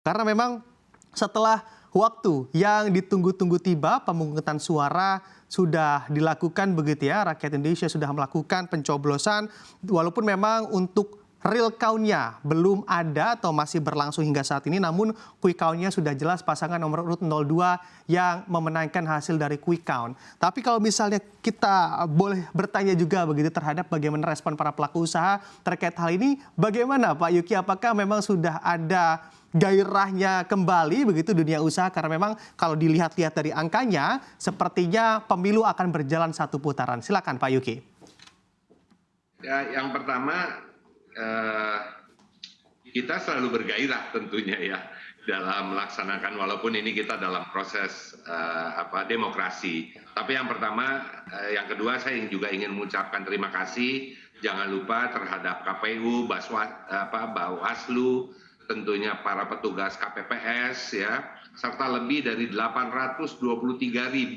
Karena memang setelah waktu yang ditunggu-tunggu tiba, pemungutan suara sudah dilakukan begitu ya. Rakyat Indonesia sudah melakukan pencoblosan walaupun memang untuk real count-nya belum ada atau masih berlangsung hingga saat ini, namun quick count-nya sudah jelas pasangan nomor urut 02 yang memenangkan hasil dari quick count. Tapi kalau misalnya kita boleh bertanya juga begitu terhadap bagaimana respon para pelaku usaha terkait hal ini, bagaimana Pak Yuki? Apakah memang sudah ada gairahnya kembali begitu dunia usaha? Karena memang kalau dilihat-lihat dari angkanya, sepertinya pemilu akan berjalan satu putaran. Silakan Pak Yuki. Ya, yang pertama kita selalu bergairah tentunya ya dalam melaksanakan, walaupun ini kita dalam proses demokrasi. Tapi yang pertama, yang kedua saya juga ingin mengucapkan terima kasih, jangan lupa terhadap KPU, Bawaslu, tentunya para petugas KPPS ya, serta lebih dari 823.000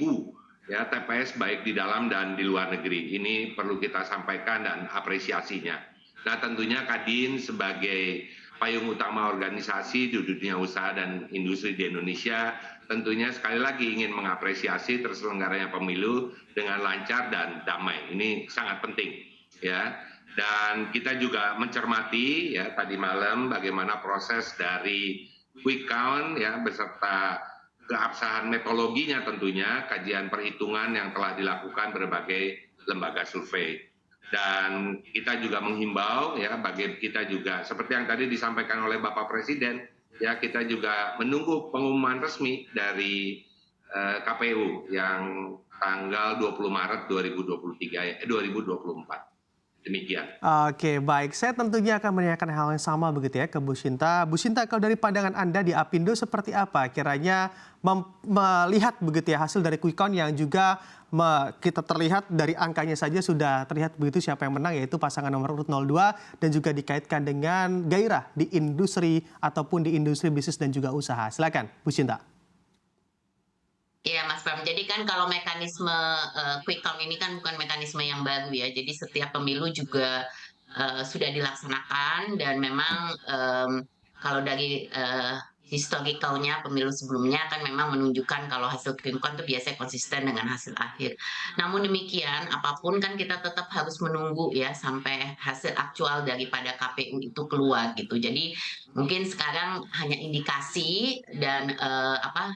ya TPS baik di dalam dan di luar negeri. Ini perlu kita sampaikan dan apresiasinya. Nah tentunya Kadin sebagai payung utama organisasi di dunia usaha dan industri di Indonesia tentunya sekali lagi ingin mengapresiasi terselenggaranya pemilu dengan lancar dan damai. Ini sangat penting ya. Dan kita juga mencermati ya tadi malam bagaimana proses dari quick count ya beserta keabsahan metodologinya, tentunya kajian perhitungan yang telah dilakukan berbagai lembaga survei. Dan kita juga menghimbau ya bagi kita juga seperti yang tadi disampaikan oleh Bapak Presiden ya, kita juga menunggu pengumuman resmi dari KPU yang tanggal 20 Maret 2024. Demikian. Oke, baik. Saya tentunya akan menanyakan hal yang sama begitu ya ke Bu Shinta. Bu Shinta, kalau dari pandangan Anda di Apindo seperti apa kiranya melihat begitu ya hasil dari quick count yang juga kita terlihat dari angkanya saja sudah terlihat begitu siapa yang menang, yaitu pasangan nomor urut 02 dan juga dikaitkan dengan gairah di industri ataupun di industri bisnis dan juga usaha. Silakan Bu Shinta. Iya Mas Pram, jadi kan kalau mekanisme quick count ini kan bukan mekanisme yang baru ya, jadi setiap pemilu juga sudah dilaksanakan dan memang kalau dari historicalnya pemilu sebelumnya kan memang menunjukkan kalau hasil quick count itu biasanya konsisten dengan hasil akhir. Namun demikian, apapun kan kita tetap harus menunggu ya sampai hasil aktual daripada KPU itu keluar gitu. Jadi mungkin sekarang hanya indikasi dan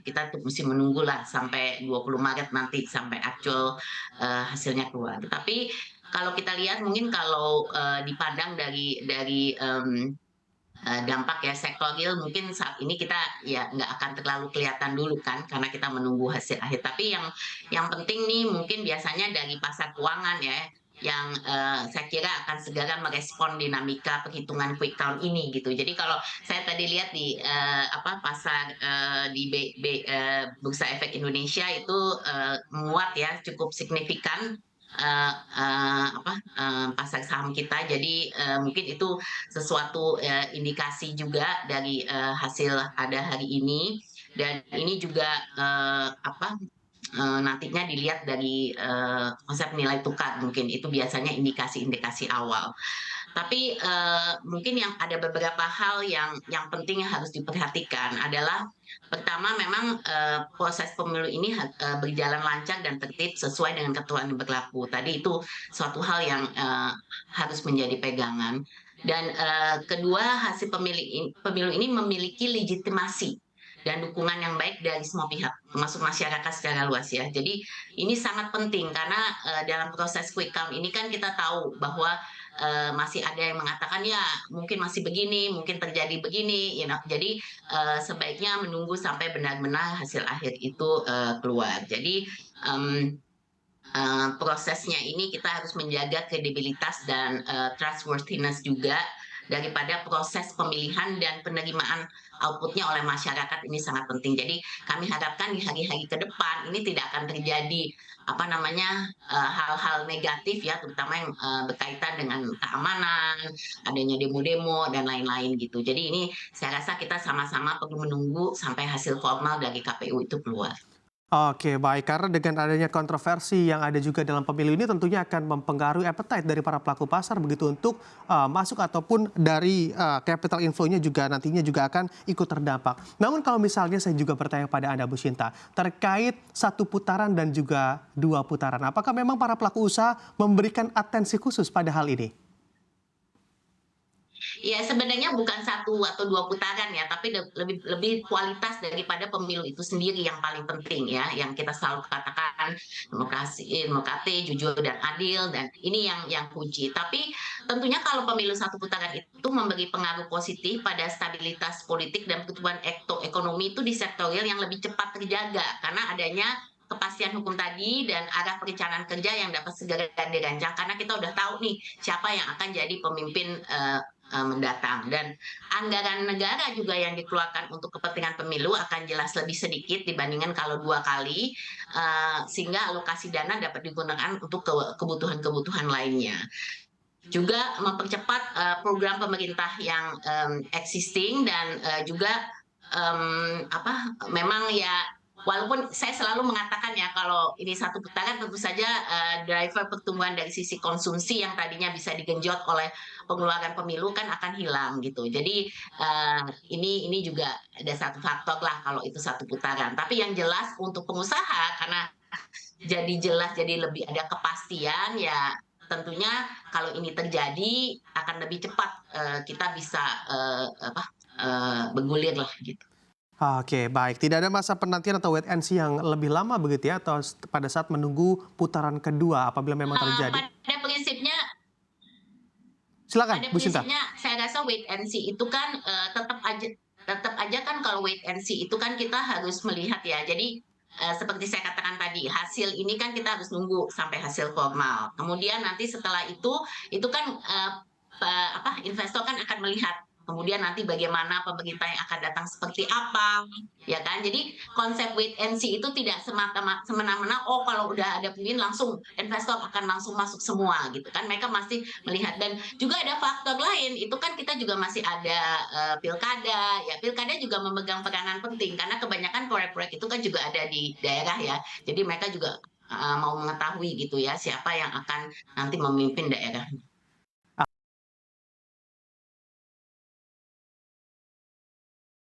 kita mesti menunggulah sampai 20 Maret nanti sampai aktual hasilnya keluar. Tetapi kalau kita lihat mungkin kalau dipandang dari dampak ya sektor real, mungkin saat ini kita ya nggak akan terlalu kelihatan dulu kan karena kita menunggu hasil akhir. Tapi yang penting nih mungkin biasanya dari pasar keuangan ya yang saya kira akan segera merespon dinamika perhitungan quick count ini gitu. Jadi kalau saya tadi lihat di pasar di Bursa Efek Indonesia itu menguat ya cukup signifikan pasar saham kita. Jadi mungkin itu sesuatu indikasi juga dari hasil ada hari ini, dan ini juga nantinya dilihat dari konsep nilai tukar, mungkin itu biasanya indikasi-indikasi awal. Tapi mungkin yang ada beberapa hal yang penting yang harus diperhatikan adalah pertama memang proses pemilu ini berjalan lancar dan tertib sesuai dengan ketentuan yang berlaku. Tadi itu suatu hal yang harus menjadi pegangan. Dan kedua, hasil pemilu ini memiliki legitimasi dan dukungan yang baik dari semua pihak, termasuk masyarakat secara luas ya. Jadi ini sangat penting karena dalam proses quick count ini kan kita tahu bahwa masih ada yang mengatakan ya mungkin masih begini, mungkin terjadi begini, jadi sebaiknya menunggu sampai benar-benar hasil akhir itu keluar. Jadi prosesnya ini kita harus menjaga kredibilitas dan trustworthiness juga daripada proses pemilihan dan penerimaan outputnya oleh masyarakat, ini sangat penting. Jadi kami harapkan di hari-hari ke depan ini tidak akan terjadi hal-hal negatif ya, terutama yang berkaitan dengan keamanan, adanya demo-demo dan lain-lain gitu. Jadi ini saya rasa kita sama-sama perlu menunggu sampai hasil formal dari KPU itu keluar. Oke, baik. Karena dengan adanya kontroversi yang ada juga dalam pemilu ini tentunya akan mempengaruhi appetite dari para pelaku pasar begitu untuk masuk ataupun dari capital inflow-nya juga nantinya juga akan ikut terdampak. Namun kalau misalnya saya juga bertanya pada Anda Bu Shinta, terkait satu putaran dan juga dua putaran, apakah memang para pelaku usaha memberikan atensi khusus pada hal ini? Ya sebenarnya bukan satu atau 2 putaran ya, tapi lebih lebih kualitas daripada pemilu itu sendiri yang paling penting ya, yang kita selalu katakan demokrasi, jujur dan adil dan ini yang kunci. Tapi tentunya kalau pemilu satu putaran itu memberi pengaruh positif pada stabilitas politik dan pertumbuhan ekonomi itu di sektor real yang lebih cepat terjaga karena adanya kepastian hukum tadi dan arah perencanaan kerja yang dapat segera dirancang karena kita udah tahu nih siapa yang akan jadi pemimpin mendatang dan anggaran negara juga yang dikeluarkan untuk kepentingan pemilu akan jelas lebih sedikit dibandingkan kalau 2 kali sehingga alokasi dana dapat digunakan untuk kebutuhan-kebutuhan lainnya. Juga mempercepat program pemerintah yang existing dan juga memang ya walaupun saya selalu mengatakan ya kalau ini satu putaran tentu saja driver pertumbuhan dari sisi konsumsi yang tadinya bisa digenjot oleh pengeluaran pemilu kan akan hilang gitu. Jadi ini juga ada satu faktor lah kalau itu satu putaran. Tapi yang jelas untuk pengusaha karena jadi jelas jadi lebih ada kepastian ya tentunya kalau ini terjadi akan lebih cepat kita bisa bergulir lah gitu. Oke, baik. Tidak ada masa penantian atau wait and see yang lebih lama begitu ya, atau pada saat menunggu putaran kedua apabila memang terjadi? Pada prinsipnya Silakan, pada Bu Sinta. prinsipnya saya rasa wait and see itu kan tetap aja kan kalau wait and see itu kan kita harus melihat ya. Jadi seperti saya katakan tadi, hasil ini kan kita harus nunggu sampai hasil formal. Kemudian nanti setelah itu kan investor kan akan melihat kemudian nanti bagaimana pemerintah yang akan datang seperti apa, ya kan? Jadi konsep wait and see itu tidak semena-mena, oh kalau udah ada pemimpin langsung investor akan langsung masuk semua gitu kan? Mereka masih melihat dan juga ada faktor lain itu kan kita juga masih ada pilkada, ya pilkada juga memegang peranan penting karena kebanyakan proyek-proyek itu kan juga ada di daerah ya. Jadi mereka juga mau mengetahui gitu ya siapa yang akan nanti memimpin daerah.